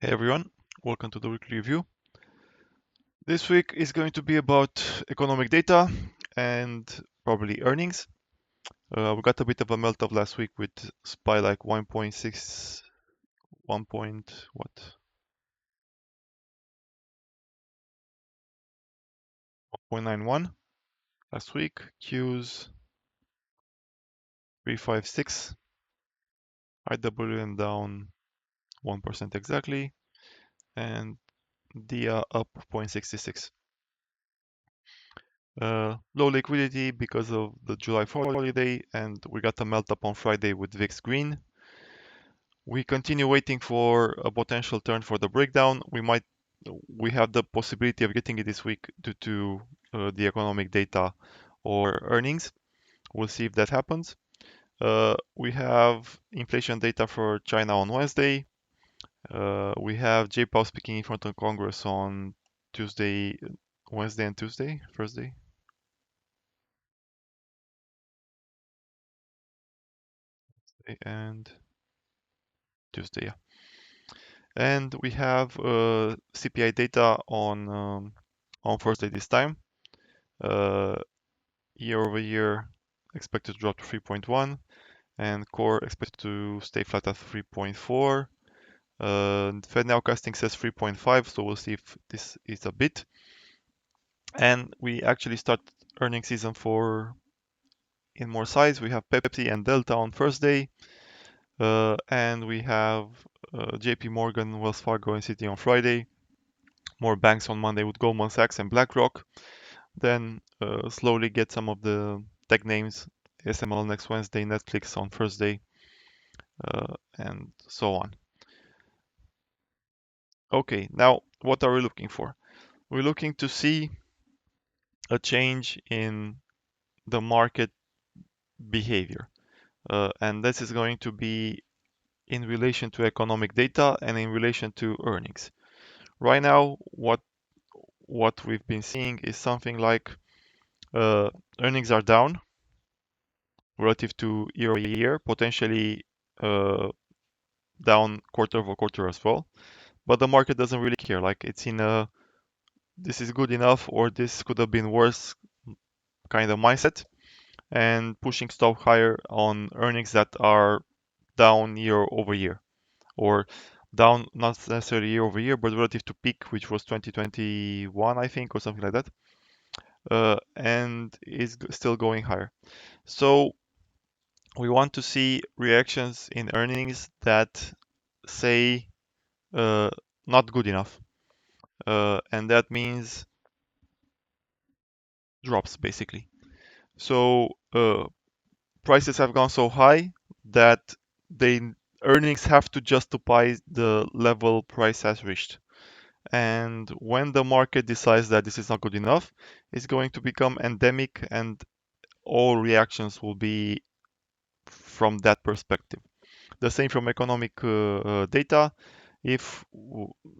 Hey everyone, welcome to the weekly review. This week is going to be about economic data and probably earnings. We got a bit of a melt of last week with SPY like 1.6, 1 point, what? 1.91 last week. Q's 356. IWM down 1% exactly. And DIA up 0.66. Low liquidity because of the July 4th holiday, and we got a melt up on Friday with VIX green. We continue waiting for a potential turn for the breakdown. We have the possibility of getting it this week due to the economic data or earnings. We'll see if that happens. We have inflation data for China on Wednesday. We have Jay Powell speaking in front of Congress on Tuesday, Wednesday and Tuesday, Thursday, and Tuesday. Yeah. And we have CPI data on Thursday this time. Year over year expected to drop to 3.1 and core expected to stay flat at 3.4. Fed nowcasting says 3.5, so we'll see if this is a bit. And we actually start earnings season for in more size. We have Pepsi and Delta on Thursday, and we have JP Morgan, Wells Fargo, and Citi on Friday. More banks on Monday with Goldman Sachs and BlackRock. Then slowly get some of the tech names, SML next Wednesday, Netflix on Thursday, and so on. Okay, now what are we looking for? We're looking to see a change in the market behavior. And this is going to be in relation to economic data and in relation to earnings. Right now, what we've been seeing is something like earnings are down relative to year over year, potentially uh, down quarter over quarter as well. But the market doesn't really care. Like it's in a this is good enough or this could have been worse kind of mindset and pushing stock higher on earnings that are down year over year or down not necessarily year over year but relative to peak which was 2021 I think or something like that and is still going higher. So we want to see reactions in earnings that say uh, not good enough and that means drops basically. So prices have gone so high that the earnings have to justify the level price has reached. And when the market decides that this is not good enough, it's going to become endemic and all reactions will be from that perspective. The same from economic data. If,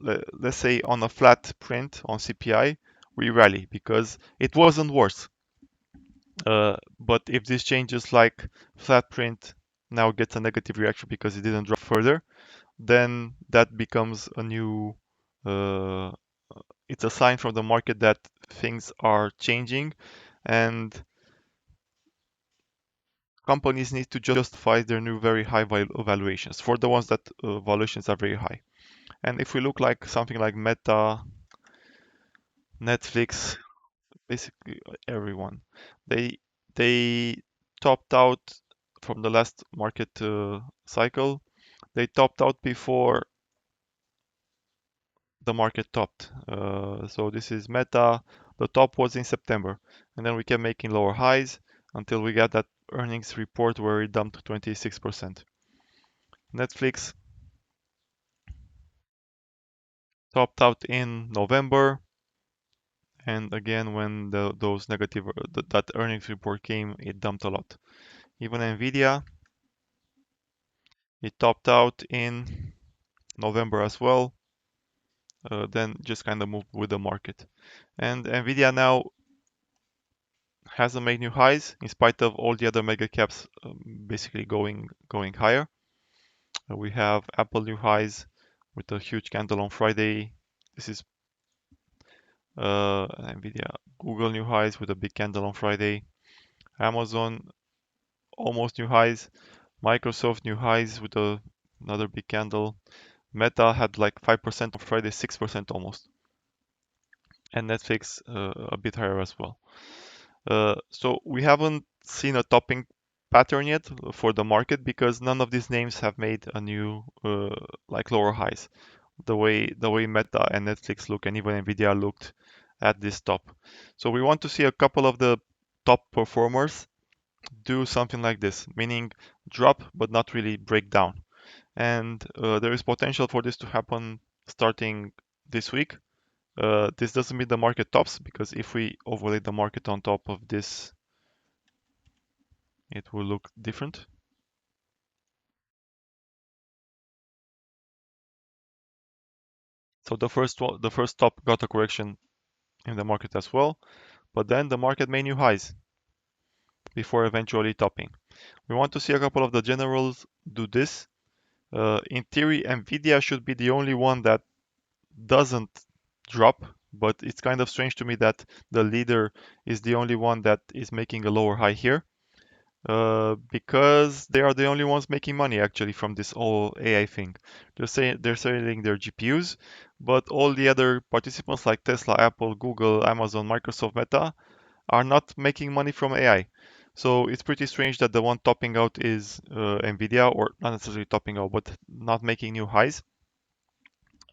let's say, on a flat print on CPI, we rally because it wasn't worse. But if this changes like flat print now gets a negative reaction because it didn't drop further, then that becomes a new, uh, it's a sign from the market that things are changing and companies need to justify their new very high valuations for the ones that valuations are very high. And if we look like something like Meta, Netflix, basically everyone, they they topped out from the last market cycle. They topped out before the market topped. So this is Meta. The top was in September, and then we kept making lower highs until we got that earnings report where it dumped 26%. Netflix topped out in November, and again when those negative that earnings report came, it dumped a lot. Even Nvidia, it topped out in November as well, then just kind of moved with the market. And Nvidia now hasn't made new highs in spite of all the other mega caps basically going higher. We have Apple new highs with a huge candle on Friday. This is Nvidia. Google new highs with a big candle on Friday. Amazon almost new highs. Microsoft new highs with another big candle. Meta had like 5% on Friday, 6% almost. And Netflix a bit higher as well. So we haven't seen a topping pattern yet for the market because none of these names have made a new like lower highs. The way Meta and Netflix look and even Nvidia looked at this top. So we want to see a couple of the top performers do something like this, meaning drop but not really break down. And there is potential for this to happen starting this week. This doesn't mean the market tops because if we overlay the market on top of this, it will look different. So the first top got a correction in the market as well, but then the market made new highs before eventually topping. We want to see a couple of the generals do this. In theory, Nvidia should be the only one that doesn't drop, but it's kind of strange to me that the leader is the only one that is making a lower high here. Because they are the only ones making money actually from this whole AI thing. They're selling their GPUs, but all the other participants like Tesla, Apple, Google, Amazon, Microsoft, Meta are not making money from AI. So it's pretty strange that the one topping out is Nvidia, or not necessarily topping out, but not making new highs.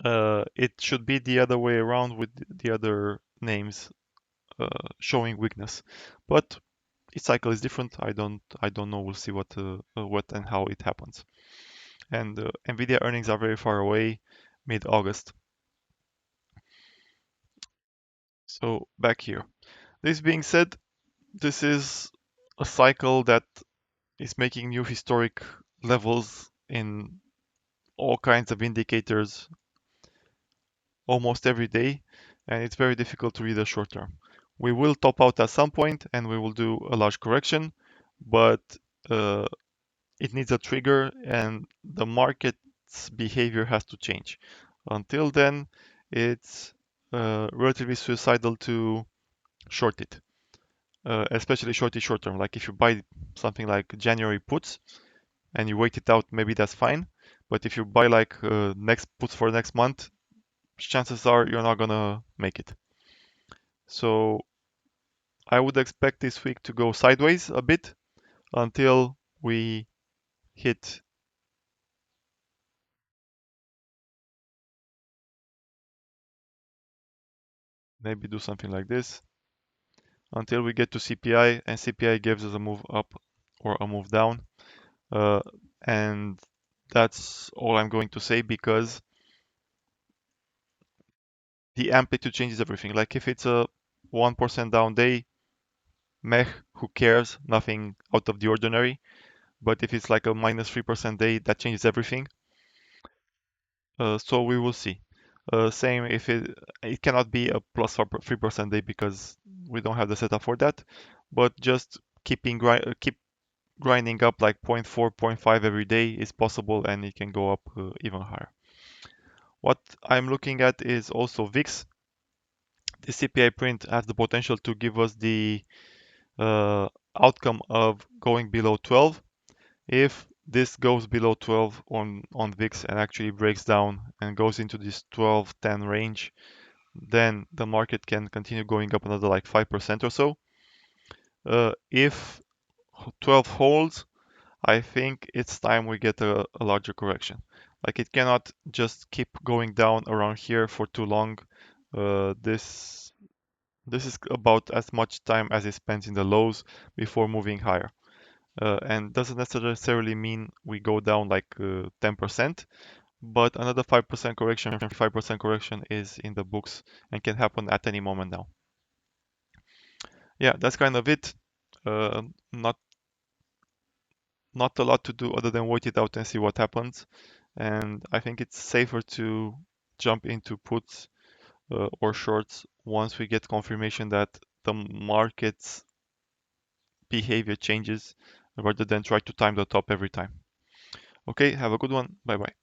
It should be the other way around with the other names showing weakness. But each cycle is different. I don't know. We'll see what and how it happens. And Nvidia earnings are very far away, mid-August. So back here. This being said, this is a cycle that is making new historic levels in all kinds of indicators almost every day, and it's very difficult to read the short term. We will top out at some point and we will do a large correction, but uh, it needs a trigger and the market's behavior has to change. Until then, it's relatively suicidal to short it, especially short it short term. Like if you buy something like January puts and you wait it out, maybe that's fine. But if you buy like next puts for next month, chances are you're not gonna make it. So I would expect this week to go sideways a bit until we hit, maybe do something like this, until we get to CPI, and CPI gives us a move up or a move down. Uh, and that's all I'm going to say because the amplitude changes everything. Like if it's a 1% down day, meh, who cares? Nothing out of the ordinary. But if it's like a minus 3% day, that changes everything. So we will see. Same if it cannot be a plus 3% day because we don't have the setup for that. But just keep grinding up like 0.4, 0.5 every day is possible, and it can go up even higher. What I'm looking at is also VIX. The CPI print has the potential to give us the uh, outcome of going below 12. If this goes below 12 on VIX and actually breaks down and goes into this 12-10 range, then the market can continue going up another like 5% or so. If 12 holds, I think it's time we get a larger correction. Like it cannot just keep going down around here for too long. This is about as much time as it spends in the lows before moving higher. And doesn't necessarily mean we go down like 10%, but another 5% correction, 5% correction is in the books and can happen at any moment now. Yeah, that's kind of it. Uh, not not a lot to do other than wait it out and see what happens. And I think it's safer to jump into puts or shorts once we get confirmation that the market's behavior changes rather than try to time the top every time. Okay, have a good one. Bye bye.